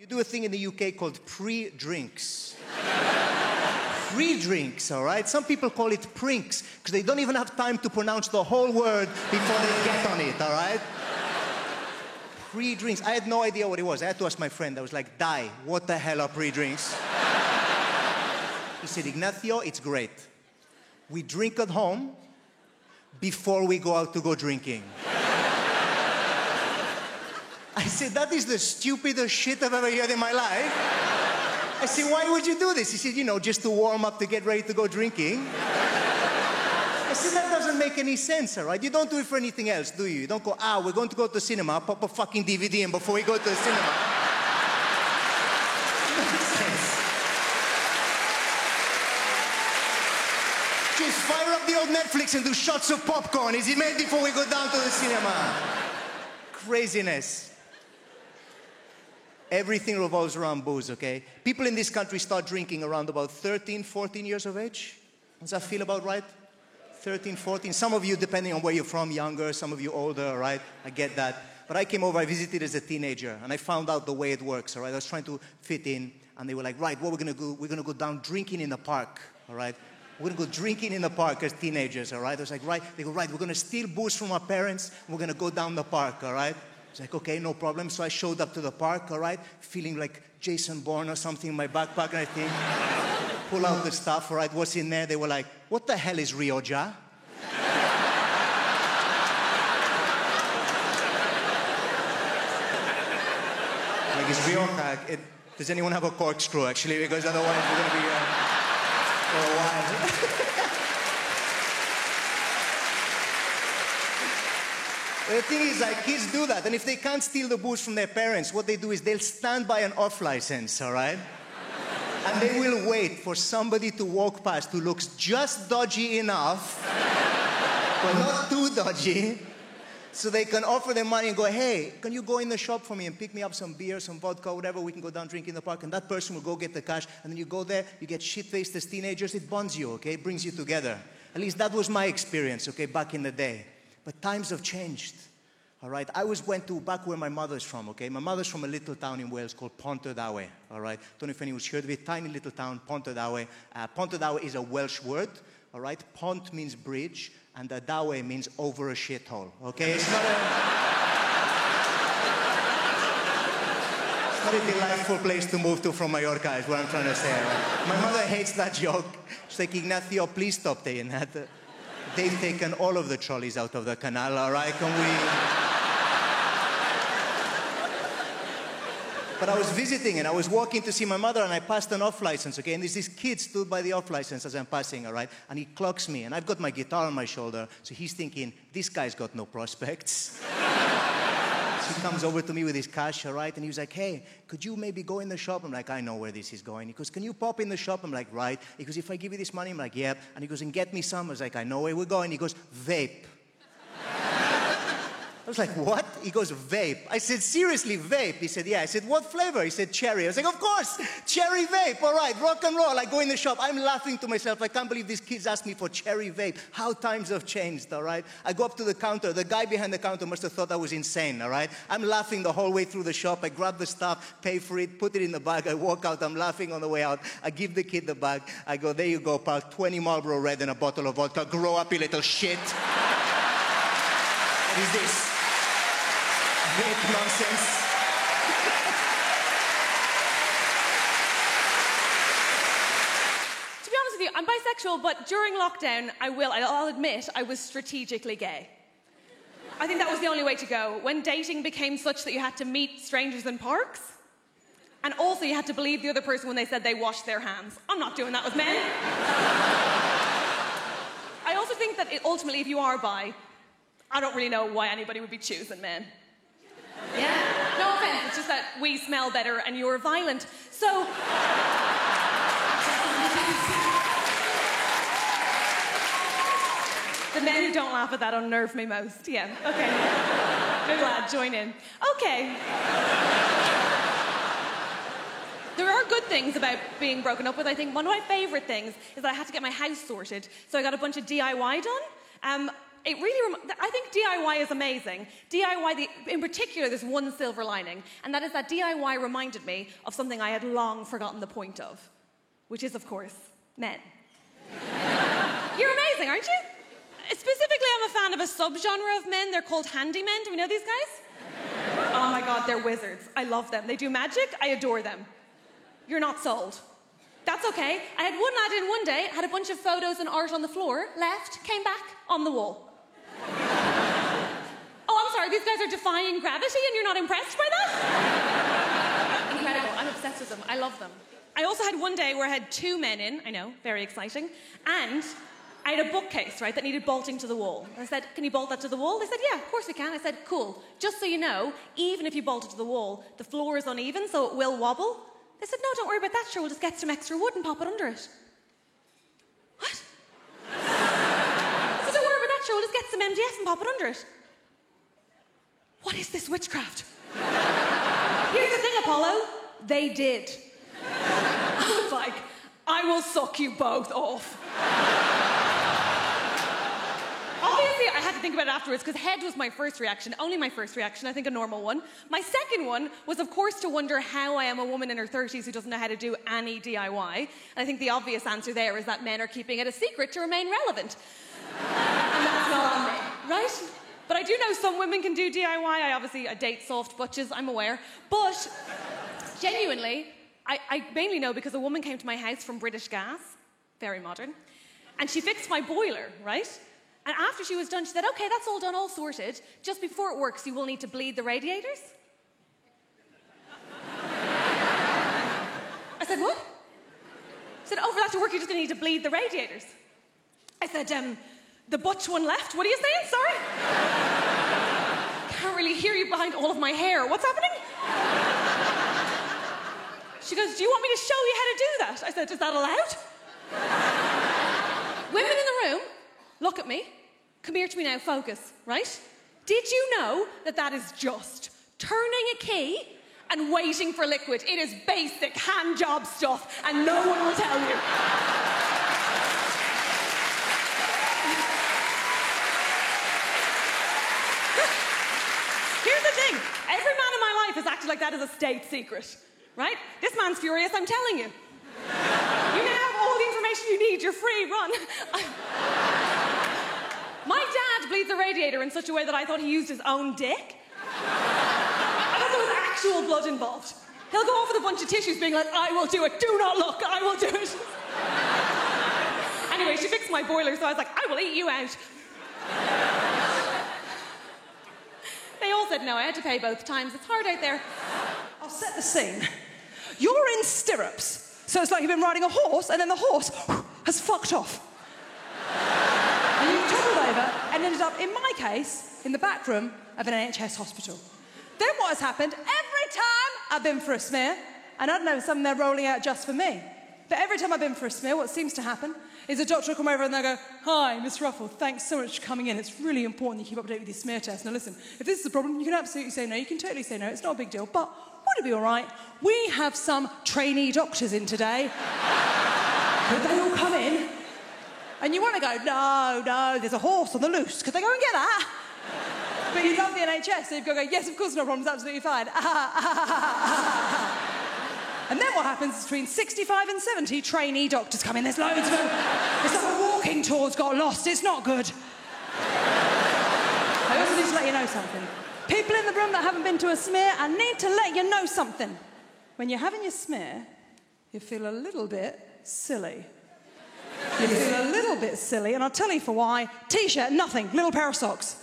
You do a thing in the UK called pre-drinks. Pre-drinks, all right? Some people call it prinks because they don't even have time to pronounce the whole word before they get on it, all right? Pre-drinks. I had no idea what it was. I had to ask my friend. I was like, Dai, what the hell are pre-drinks? He said, Ignacio, it's great. We drink at home before we go out to go drinking. I said, that is the stupidest shit I've ever heard in my life. I said, why would you do this? He said, you know, just to warm up to get ready to go drinking. I said, that doesn't make any sense, all right? You don't do it for anything else, do you? You don't go, we're going to go to the cinema, pop a fucking DVD in before we go to the cinema. It makes sense. Just fire up the old Netflix and do shots of popcorn. Is it made before we go down to the cinema? Craziness. Everything revolves around booze, okay? People in this country start drinking around about 13, 14 years of age. Does that feel about right? 13, 14. Some of you, depending on where you're from, younger, some of you older, all right? I get that. But I came over, I visited as a teenager, and I found out the way it works, all right? I was trying to fit in, and they were like, right, what we're going to do, we're going to go down drinking in the park, all right? We're going to go drinking in the park as teenagers, all right? I was like, right. They go, right, we're going to steal booze from our parents, and we're going to go down the park, all right? I was like, okay, no problem. So I showed up to the park, all right, feeling like Jason Bourne or something in my backpack, and I think, pull out the stuff, all right, what's in there? They were like, what the hell is Rioja? Like, it's Rioja. Does anyone have a corkscrew, actually? Because otherwise we're going to be for a while. The thing is, like, kids do that, and if they can't steal the booze from their parents, what they do is they'll stand by an off license, all right? And they will wait for somebody to walk past who looks just dodgy enough, but not too dodgy, so they can offer them money and go, hey, can you go in the shop for me and pick me up some beer, some vodka, whatever, we can go down drink in the park, and that person will go get the cash, and then you go there, you get shit-faced as teenagers, it bonds you, okay? It brings you together. At least that was my experience, okay, back in the day. But times have changed, all right? I went to back where my mother's from, okay? My mother's from a little town in Wales called Pontardawe, all right? Don't know if anyone's heard of it. Tiny little town, Pontardawe. Pontardawe is a Welsh word, all right? Pont means bridge, and Dawe means over a shithole, okay? It's not a delightful place to move to from Mallorca, is what I'm trying to say, right? My mother hates that joke. She's like, Ignacio, please stop saying that. They've taken all of the trolleys out of the canal, all right? Can we... But I was visiting and I was walking to see my mother and I passed an off license, okay? And there's this kid stood by the off license as I'm passing, all right? And he clocks me and I've got my guitar on my shoulder, so he's thinking, this guy's got no prospects. So he comes over to me with his cash, all right? And he was like, hey, could you maybe go in the shop? I'm like, I know where this is going. He goes, can you pop in the shop? I'm like, right. He goes, if I give you this money? I'm like, yep. And he goes, and get me some? I was like, I know where we're going. He goes, vape. I was like, what? He goes, vape. I said, seriously, vape? He said, yeah. I said, what flavor? He said, cherry. I was like, of course, cherry vape. All right, rock and roll. I go in the shop. I'm laughing to myself. I can't believe these kids asked me for cherry vape. How times have changed, all right? I go up to the counter. The guy behind the counter must have thought I was insane, all right? I'm laughing the whole way through the shop. I grab the stuff, pay for it, put it in the bag. I walk out. I'm laughing on the way out. I give the kid the bag. I go, there you go, pal. 20 Marlboro Red and a bottle of vodka. Grow up, you little shit. What is this? Vape nonsense. To be honest with you, I'm bisexual, but during lockdown, I'll admit, I was strategically gay. I think that was the only way to go. When dating became such that you had to meet strangers in parks, and also you had to believe the other person when they said they washed their hands. I'm not doing that with men. I also think that ultimately, if you are bi, I don't really know why anybody would be choosing men. Yeah, no offense, it's just that we smell better and you're violent. So... The men who don't laugh at that unnerve me most. Yeah, okay. Good lad, join in. Okay. There are good things about being broken up with, I think. One of my favourite things is that I had to get my house sorted, so I got a bunch of DIY done. it really, I think DIY is amazing. DIY, in particular, there's one silver lining, and that is that DIY reminded me of something I had long forgotten the point of, which is, of course, men. You're amazing, aren't you? Specifically, I'm a fan of a subgenre of men. They're called handymen. Do we know these guys? Oh my God, they're wizards. I love them. They do magic. I adore them. You're not sold. That's okay. I had one lad in one day, had a bunch of photos and art on the floor, left, came back, on the wall. Oh, I'm sorry, these guys are defying gravity and you're not impressed by that? Incredible. I'm obsessed with them. I love them. I also had one day where I had two men in, I know, very exciting, and I had a bookcase, right, that needed bolting to the wall. I said, can you bolt that to the wall? They said, yeah, of course we can. I said, cool. Just so you know, even if you bolt it to the wall, the floor is uneven, so it will wobble. They said, no, don't worry about that, sure, we'll just get some extra wood and pop it under it. What? I said, don't worry about that, sure, we'll just get some MDF and pop it under it. What is this witchcraft? Here's the thing, Apollo. They did. I was like, I will suck you both off. Obviously, I had to think about it afterwards because head was my first reaction, only my first reaction, I think a normal one. My second one was, of course, to wonder how I am a woman in her 30s who doesn't know how to do any DIY. And I think the obvious answer there is that men are keeping it a secret to remain relevant. And that's not on me, right? But I do know some women can do DIY. I date soft butches, I'm aware. But genuinely, I mainly know because a woman came to my house from British Gas, very modern, and she fixed my boiler, right? And after she was done, she said, okay, that's all done, all sorted. Just before it works, you will need to bleed the radiators. I said, what? She said, oh, for that to work, you're just going to need to bleed the radiators. I said, the butch one left. What are you saying? Sorry? Can't really hear you behind all of my hair. What's happening? She goes, do you want me to show you how to do that? I said, is that allowed? Women in the room, look at me. Come here to me now, focus, right? Did you know that that is just turning a key and waiting for liquid? It is basic hand job stuff, and no one will tell you. Here's the thing. Every man in my life has acted like that as a state secret, right? This man's furious, I'm telling you. You now have all the information you need. You're free, run. My dad bleeds the radiator in such a way that I thought he used his own dick. I thought there was actual blood involved. He'll go off with a bunch of tissues being like, I will do it, do not look, I will do it. Anyway, she fixed my boiler, so I was like, I will eat you out. They all said no, I had to pay both times. It's hard out there. I'll set the scene. You're in stirrups, so it's like you've been riding a horse, and then the horse has fucked off. And you've toppled over and ended up, in my case, in the back room of an NHS hospital. Then what has happened, every time I've been for a smear, and I don't know, some they're rolling out just for me, but every time I've been for a smear, what seems to happen is a doctor will come over and they'll go, hi, Miss Ruffle, thanks so much for coming in. It's really important you keep up to date with your smear test. Now listen, if this is a problem, you can absolutely say no. You can totally say no. It's not a big deal. But would it be all right? We have some trainee doctors in today. Could they all come in? And you want to go, no, there's a horse on the loose. Could they go and get that? But you love the NHS, so you've got to go, yes, of course, no problem, it's absolutely fine. And then what happens is between 65 and 70 trainee doctors come in. There's loads of them. It's like a walking tour's got lost. It's not good. I also need to let you know something. People in the room that haven't been to a smear, I need to let you know something. When you're having your smear, you feel a little bit silly. You feel a little bit silly, and I'll tell you for why. T-shirt, nothing. Little pair of socks.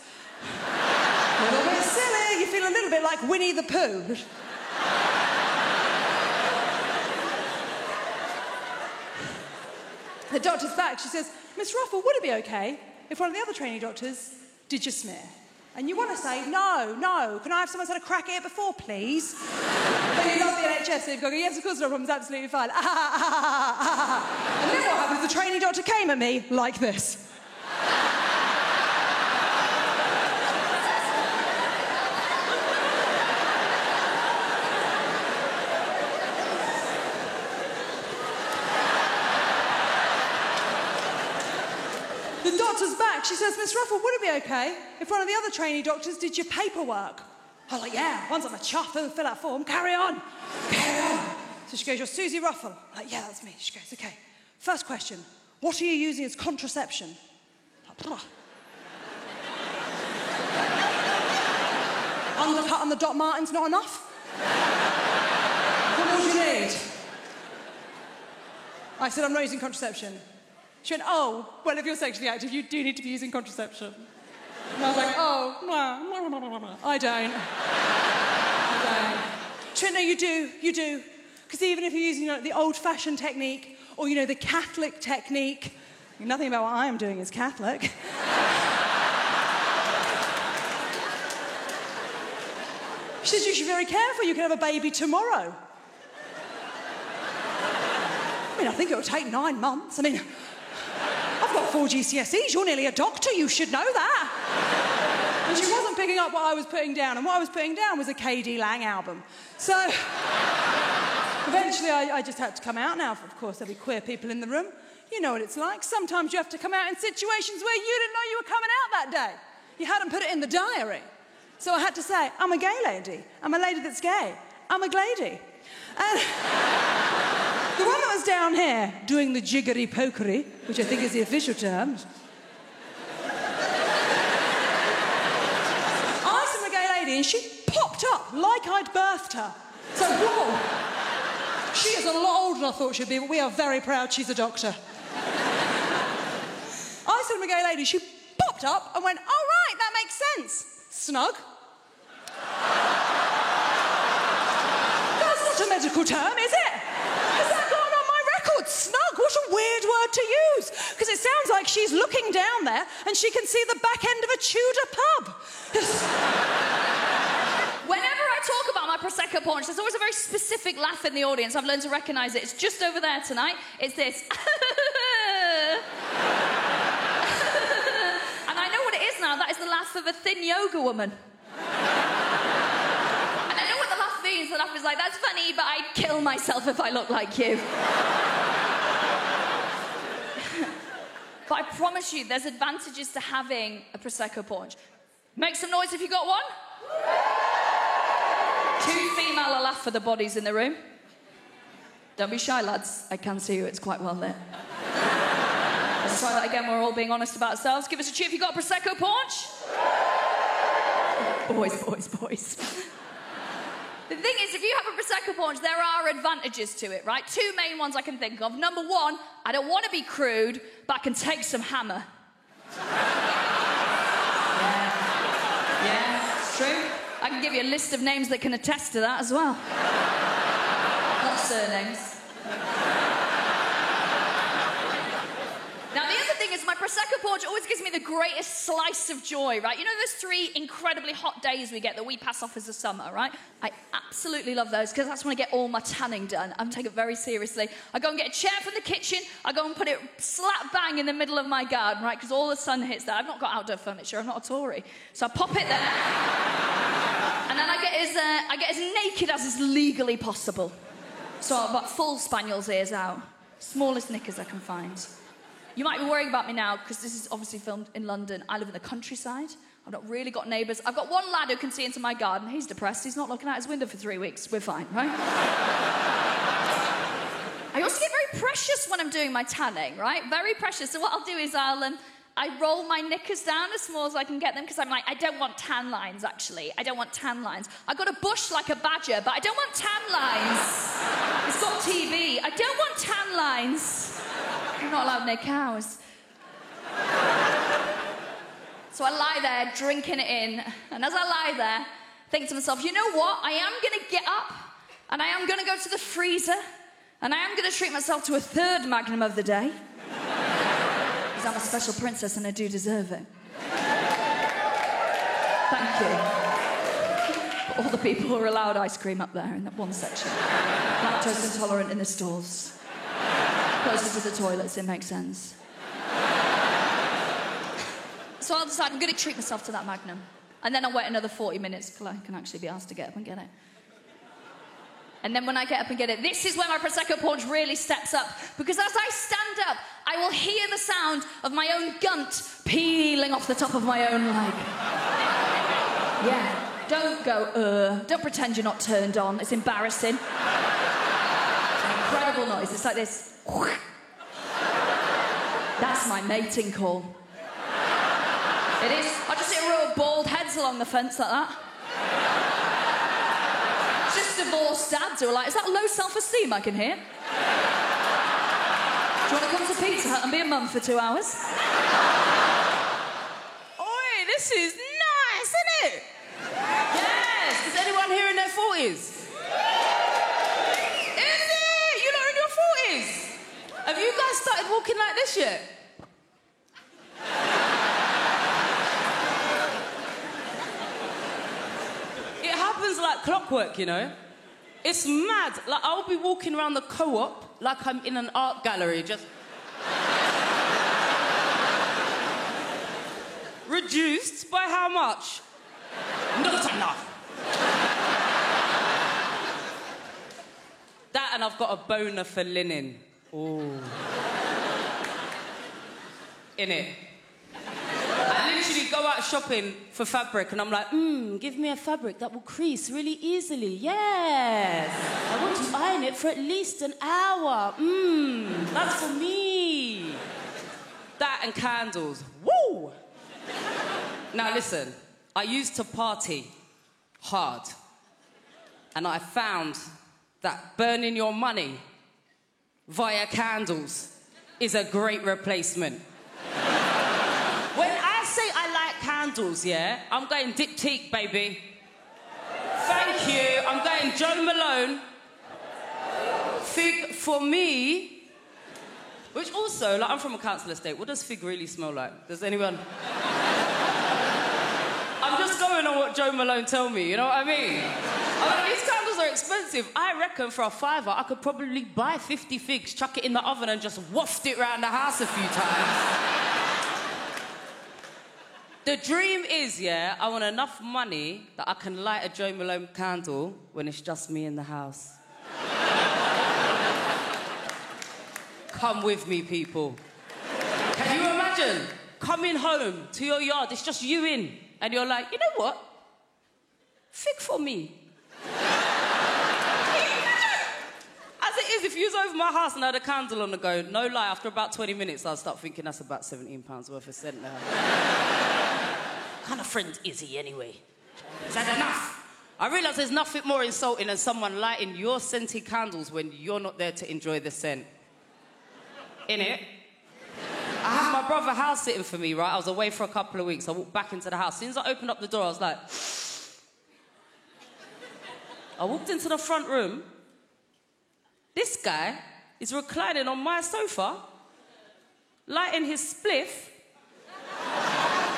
A little bit silly. You feel a little bit like Winnie the Pooh. The doctor's back. She says, Miss Ruffle, would it be okay if one of the other trainee doctors did your smear? And you want to say, no, can I have someone who's had a crack at it before, please? But you love the NHS, so you've got to go, yes, of course, no problem, it's absolutely fine. And then what happens? The trainee doctor came at me like this. The doctor's back. She says, Miss Ruffle, would it be okay if one of the other trainee doctors did your paperwork? I was like, yeah, one's on the chuff, fill out form, carry on. So she goes, you're Susie Ruffle. I'm like, yeah, that's me. She goes, okay. First question, what are you using as contraception? Like, undercut on the Doc Martens not enough? What more do you need? I said, I'm not using contraception. She went, oh, well, if you're sexually active, you do need to be using contraception. And I was like, oh, I don't. She went, no, you do. Because even if you're using the old-fashioned technique or, the Catholic technique, nothing about what I am doing is Catholic. She says, you should be very careful. You can have a baby tomorrow. I think it'll take 9 months. I've got 4 GCSEs. You're nearly a doctor. You should know that. And she wasn't picking up what I was putting down. And what I was putting down was a KD Lang album. So eventually I just had to come out now. Of course, there'll be queer people in the room. You know what it's like. Sometimes you have to come out in situations where you didn't know you were coming out that day. You hadn't put it in the diary. So I had to say, I'm a gay lady. I'm a lady that's gay. I'm a glady. And the one that was down here doing the jiggery-pokery, which I think is the official term. I said I'm a gay lady, and she popped up like I'd birthed her. So, whoa. She is a lot older than I thought she'd be, but we are very proud she's a doctor. I said I'm a gay lady. She popped up and went, oh, right, that makes sense. Snug. That's not a medical term, is it? Has that gone on my record? Snug, what a weird word to use. Because it sounds like she's looking down there and she can see the back end of a Tudor pub. Whenever I talk about my Prosecco paunch, there's always a very specific laugh in the audience. I've learned to recognise it. It's just over there tonight. It's this. And I know what it is now. That is the laugh of a thin yoga woman. And I know what the laugh means. The laugh is like, that's funny, but I'd kill myself if I looked like you. But I promise you, there's advantages to having a Prosecco paunch. Make some noise if you got one. 2 female will laugh for the bodies in the room. Don't be shy, lads. I can see you. It's quite well lit. Let's try that again. We're all being honest about ourselves. Give us a cheer if you got a Prosecco paunch. Boys. The thing is, if you have a Prosecco paunch, there are advantages to it, right? 2 main ones I can think of. Number 1, I don't want to be crude, but I can take some hammer. Yeah, it's true. I can give you a list of names that can attest to that as well. Not surnames. Now, the other thing is my Prosecco paunch always gives me the greatest slice of joy, right? You know those 3 incredibly hot days we get that we pass off as the summer, right? I absolutely love those because that's when I get all my tanning done. I'm taking it very seriously. I go and get a chair from the kitchen. I go and put it slap bang in the middle of my garden, right? Because all the sun hits there. I've not got outdoor furniture. I'm not a Tory. So I pop it there. And then I get as naked as is legally possible. So I've got full spaniel's ears out. Smallest knickers I can find. You might be worrying about me now, because this is obviously filmed in London. I live in the countryside. I've not really got neighbours. I've got one lad who can see into my garden. He's depressed. He's not looking out his window for 3 weeks. We're fine, right? I also get very precious when I'm doing my tanning, right? Very precious. So what I'll do is I roll my knickers down as small as I can get them, because I'm like, I don't want tan lines, actually. I don't want tan lines. I've got a bush like a badger, but I don't want tan lines. It's got TV. I don't want tan lines. I'm not allowed near cows. So I lie there, drinking it in, and as I lie there, think to myself, you know what? I am going to get up, and I am going to go to the freezer, and I am going to treat myself to a 3rd Magnum of the day. Because I'm a special princess, and I do deserve it. Thank you. All the people who are allowed ice cream up there in that one section. Lactose intolerant in the stalls. Closer to the toilets, it makes sense. So I'll decide I'm going to treat myself to that Magnum. And then I'll wait another 40 minutes till I can actually be asked to get up and get it. And then when I get up and get it, this is where my Prosecco paunch really steps up. Because as I stand up, I will hear the sound of my own gunt peeling off the top of my own leg. Yeah. Don't go, Don't pretend you're not turned on. It's embarrassing. It's an incredible noise. It's like this. That's my mating call. It is. I just see a row of bald heads along the fence like that. Just divorced dads who are like, is that low self-esteem I can hear? Do you want to come to Pizza Hut and be a mum for 2 hours? Oi, this is nice, isn't it? Yes! Is anyone here in their 40s? Is it? You're not in your 40s? Have you guys started walking like this yet? It happens like clockwork, you know? It's mad. Like, I'll be walking around the Co-op like I'm in an art gallery, just... Reduced by how much? Not enough. That and I've got a boner for linen. Ooh. In it. I literally go out shopping for fabric and I'm like, give me a fabric that will crease really easily. Yes. I want to iron it for at least an hour. That's for me. That and candles. Woo! Now listen, I used to party hard. And I found that burning your money via candles is a great replacement. When I say I like candles, yeah, I'm going Diptyque, baby. Thank you. I'm going Jo Malone. Fig for me. Which also, like, I'm from a council estate. What does fig really smell like? Does anyone... I'm just going on what Jo Malone told me, you know what I mean? I mean, these candles are expensive. I reckon for a £5 I could probably buy 50 figs, chuck it in the oven and just waft it around the house a few times. The dream is, yeah, I want enough money that I can light a Jo Malone candle when it's just me in the house. Come with me, people. Can you imagine coming home to your yard, it's just you in, and you're like, you know what? Fig for me. As it is, if you was over my house and had a candle on the go, no lie, after about 20 minutes, I'll start thinking that's about £17 worth of scent now. What kind of friend is he anyway? Is that enough? I realise there's nothing more insulting than someone lighting your scented candles when you're not there to enjoy the scent. Innit? I had my brother house sitting for me, right? I was away for a couple of weeks. I walked back into the house. As soon as I opened up the door, I was like... I walked into the front room. This guy is reclining on my sofa, lighting his spliff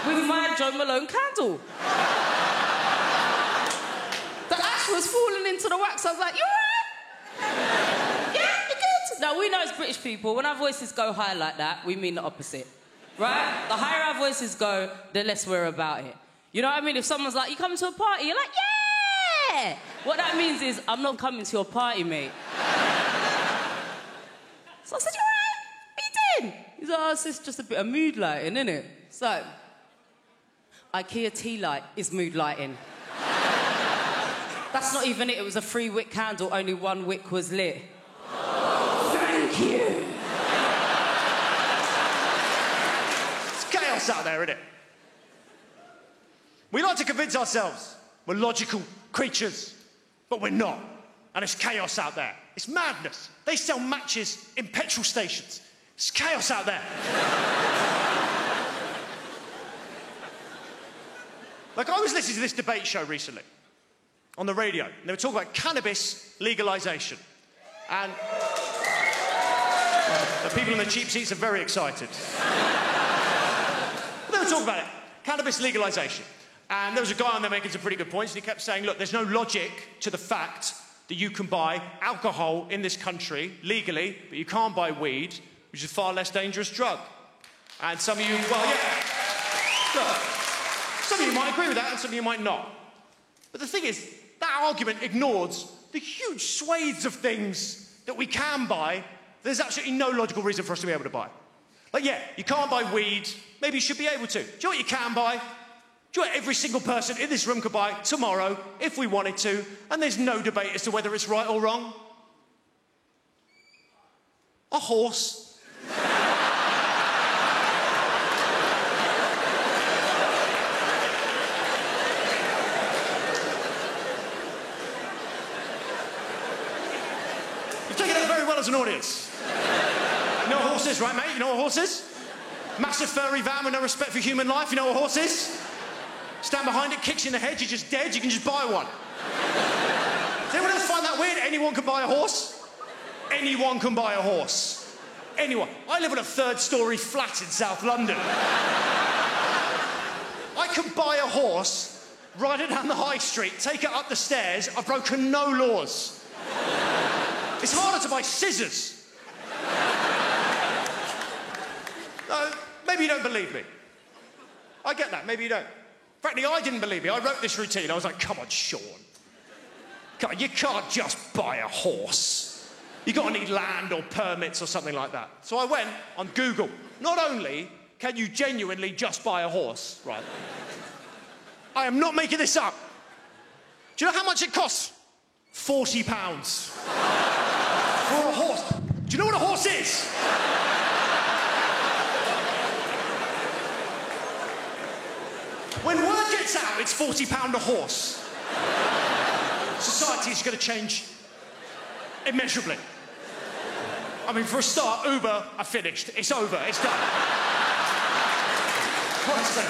with my Jo Malone candle. The ash was falling into the wax. I was like, you all right? Yeah, you good? Now, we know as British people, when our voices go high like that, we mean the opposite, right? The higher our voices go, the less we're about it. You know what I mean? If someone's like, you coming to a party? You're like, yeah! What that means is, I'm not coming to your party, mate. So I said, you all right? What are you doing? He's like, oh, it's just a bit of mood lighting, isn't it? So, IKEA tea light is mood lighting. That's not even it. It was a 3-wick candle. Only 1 wick was lit. Thank you. It's chaos out there, isn't it? We like to convince ourselves we're logical creatures, but we're not. And it's chaos out there. It's madness. They sell matches in petrol stations. It's chaos out there. Like, I was listening to this debate show recently on the radio, and they were talking about cannabis legalisation. And the people in the cheap seats are very excited. But they were talking about it, cannabis legalisation. And there was a guy on there making some pretty good points, and he kept saying, look, there's no logic to the fact that you can buy alcohol in this country legally, but you can't buy weed, which is a far less dangerous drug. And some of you, well, yeah. Look, some of you might agree with that, and some of you might not. But the thing is, that argument ignores the huge swathes of things that we can buy, there's absolutely no logical reason for us to be able to buy. Like, yeah, you can't buy weed. Maybe you should be able to. Do you know what you can buy? Do you know what every single person in this room could buy tomorrow if we wanted to? And there's no debate as to whether it's right or wrong. A horse. You've taken that very well as an audience. You know what a horse is, right, mate? You know what a horse is? Massive furry van with no respect for human life. You know what a horse is? Stand behind it, kicks you in the head, you're just dead, you can just buy one. Does anyone else find that weird? Anyone can buy a horse? Anyone can buy a horse. Anyone. I live in a third-storey flat in South London. I can buy a horse, ride it down the high street, take it up the stairs. I've broken no laws. It's harder to buy scissors. No, maybe you don't believe me. I get that, maybe you don't. Frankly, I didn't believe me. I wrote this routine. I was like, come on, Sean. Come on, you can't just buy a horse. You've got to need land or permits or something like that. So I went on Google. Not only can you genuinely just buy a horse, right? I am not making this up. Do you know how much it costs? £40. For a horse. Do you know what a horse is? When word gets out, it's £40 a horse. Society is going to change immeasurably. I mean, for a start, Uber are finished. It's over. It's done. Honestly.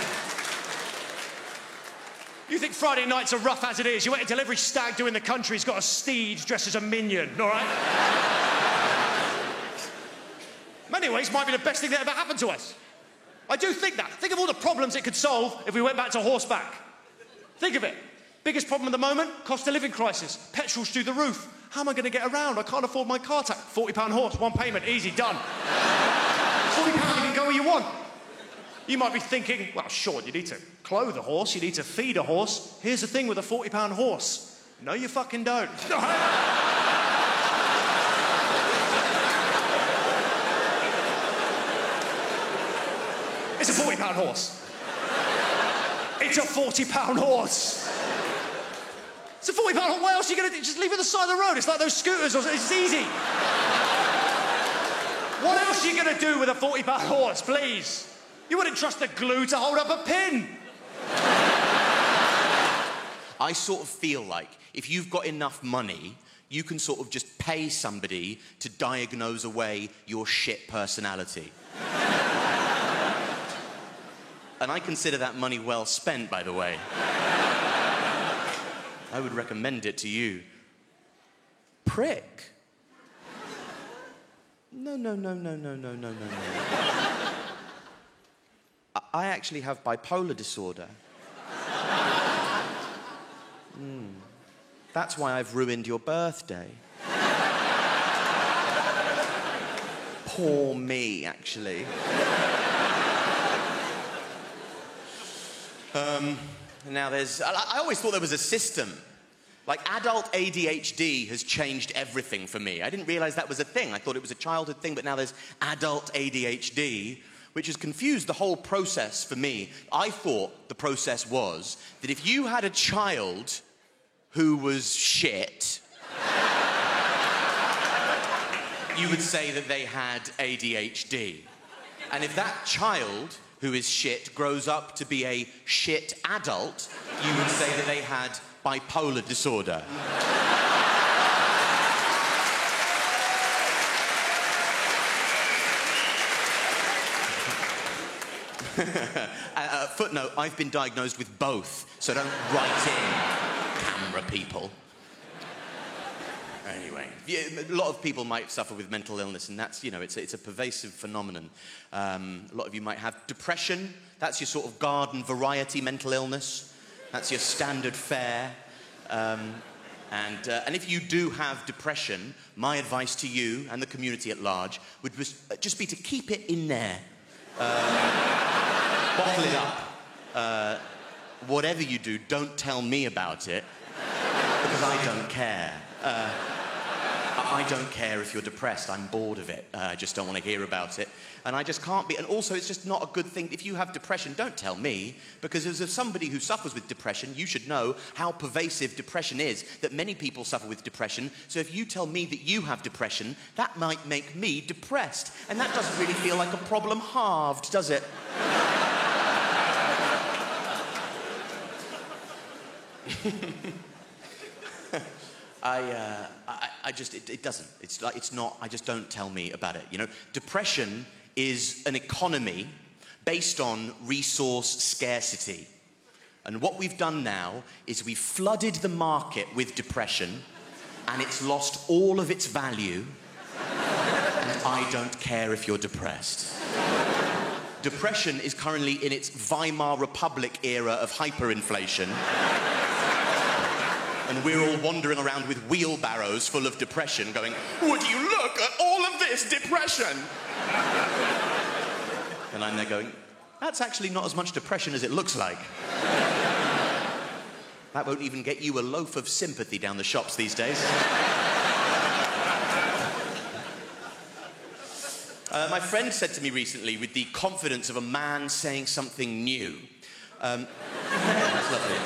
You think Friday nights are rough as it is. You wait until every stag do in the country's got a steed dressed as a minion, all right? In many ways, might be the best thing that ever happened to us. I do think that. Think of all the problems it could solve if we went back to horseback. Think of it. Biggest problem at the moment, cost of living crisis. Petrol's through the roof. How am I going to get around? I can't afford my car tax. £40 horse, one payment, easy, done. £40, you can go where you want. You might be thinking, well, sure, you need to clothe a horse, you need to feed a horse. Here's the thing with a £40 horse. No, you fucking don't. It's a £40 horse. It's a £40 horse. It's a £40 horse. What else are you going to do? Just leave it at the side of the road. It's like those scooters. It's easy. What else are you going to do with a £40 horse, please? You wouldn't trust the glue to hold up a pin. I sort of feel like if you've got enough money, you can sort of just pay somebody to diagnose away your shit personality. And I consider that money well spent, by the way. I would recommend it to you. Prick. No. I actually have bipolar disorder. That's why I've ruined your birthday. Poor me, actually. Now there's... I always thought there was a system. Like, adult ADHD has changed everything for me. I didn't realise that was a thing. I thought it was a childhood thing, but now there's adult ADHD, which has confused the whole process for me. I thought the process was that if you had a child who was shit, you would say that they had ADHD. And if that child who is shit grows up to be a shit adult, you would say that they had bipolar disorder. Footnote, I've been diagnosed with both, so don't write in, camera people. Anyway, a lot of people might suffer with mental illness, and that's, you know, it's a pervasive phenomenon. A lot of you might have depression. That's your sort of garden variety mental illness. That's your standard fare. And if you do have depression, my advice to you and the community at large would just be to keep it in there. Bottle it up. Whatever you do, don't tell me about it, because I don't care. I don't care if you're depressed. I'm bored of it. I just don't want to hear about it. And I just can't be. And also, it's just not a good thing. If you have depression, don't tell me. Because as somebody who suffers with depression, you should know how pervasive depression is, that many people suffer with depression. So if you tell me that you have depression, that might make me depressed. And that doesn't really feel like a problem halved, does it? It doesn't. It's like, it's not, just don't tell me about it. You know, depression is an economy based on resource scarcity. And what we've done now is we've flooded the market with depression and it's lost all of its value. And I don't care if you're depressed. Depression is currently in its Weimar Republic era of hyperinflation. And we're all wandering around with wheelbarrows full of depression going, would you look at all of this depression? And I'm there going, that's actually not as much depression as it looks like. That won't even get you a loaf of sympathy down the shops these days. My friend said to me recently, with the confidence of a man saying something new, that's lovely.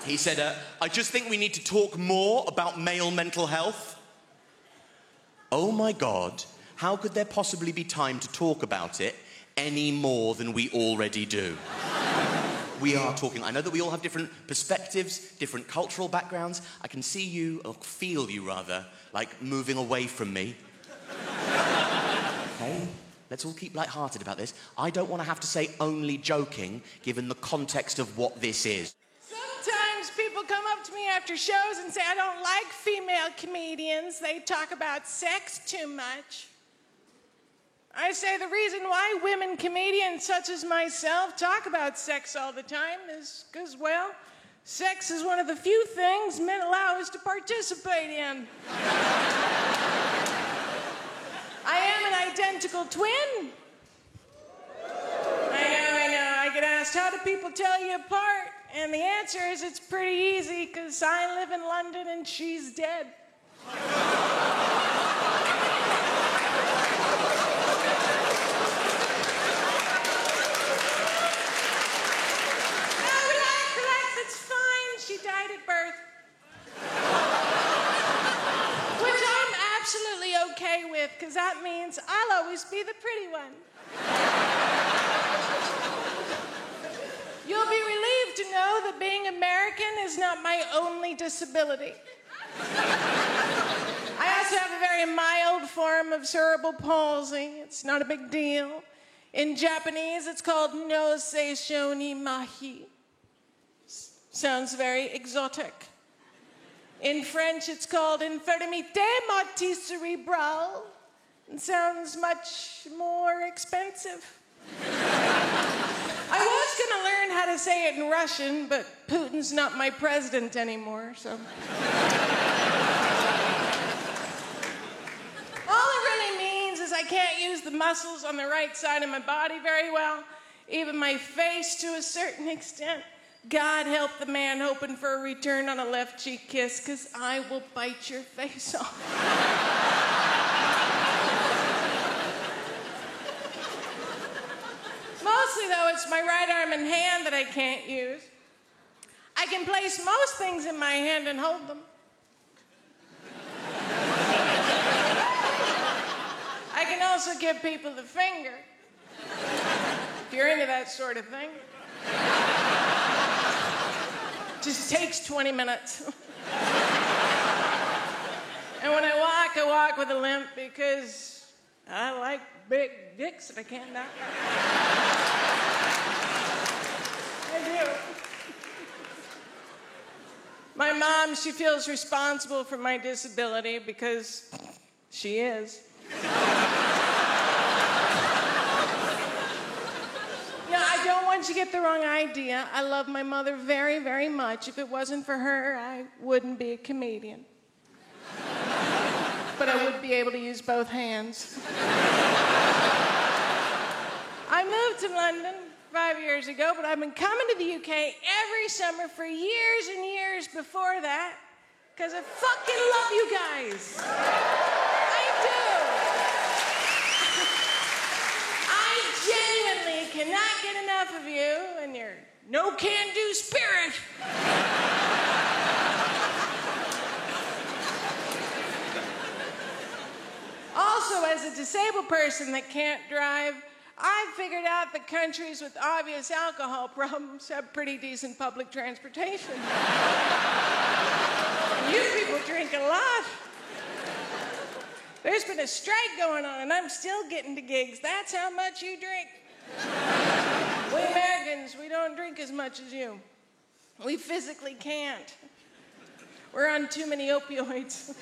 He said, I just think we need to talk more about male mental health. Oh my God, how could there possibly be time to talk about it any more than we already do? We are talking. I know that we all have different perspectives, different cultural backgrounds. I can see you, or feel you rather, like moving away from me. Okay? Let's all keep lighthearted about this. I don't want to have to say only joking, given the context of what this is. Sometimes people come up to me after shows and say, I don't like female comedians. They talk about sex too much. I say the reason why women comedians such as myself talk about sex all the time is because, well, sex is one of the few things men allow us to participate in. I am an identical twin. I know. I get asked, how do people tell you apart? And the answer is it's pretty easy, because I live in London and she's dead. Relax, it's fine. She died at birth. Which I'm absolutely okay with, because that means I'll always be the pretty one. You'll be relieved to know that being American is not my only disability. I also have a very mild form of cerebral palsy. It's not a big deal. In Japanese, it's called Nosei Shoni Mahi. Sounds very exotic. In French, it's called Infirmité Motrice Cérébrale. It sounds much more expensive. I was going to learn how to say it in Russian, but Putin's not my president anymore, so. All it really means is I can't use the muscles on the right side of my body very well, even my face to a certain extent. God help the man hoping for a return on a left cheek kiss, because I will bite your face off. Mostly, though, it's my right arm and hand that I can't use. I can place most things in my hand and hold them. I can also give people the finger, if you're into that sort of thing. Just takes 20 minutes. And when I walk with a limp because I like big dicks that I can't knock out. I do. My mom, she feels responsible for my disability because she is. No, I don't want you to get the wrong idea. I love my mother very, very much. If it wasn't for her, I wouldn't be a comedian. But I would be able to use both hands. I moved to London 5 years ago, but I've been coming to the UK every summer for years and years before that. Because I fucking love you guys. I do. I genuinely cannot get enough of you and your no can-do spirit. Also, as a disabled person that can't drive, I've figured out that countries with obvious alcohol problems have pretty decent public transportation. You people drink a lot. There's been a strike going on, and I'm still getting to gigs. That's how much you drink. We Americans, we don't drink as much as you. We physically can't. We're on too many opioids.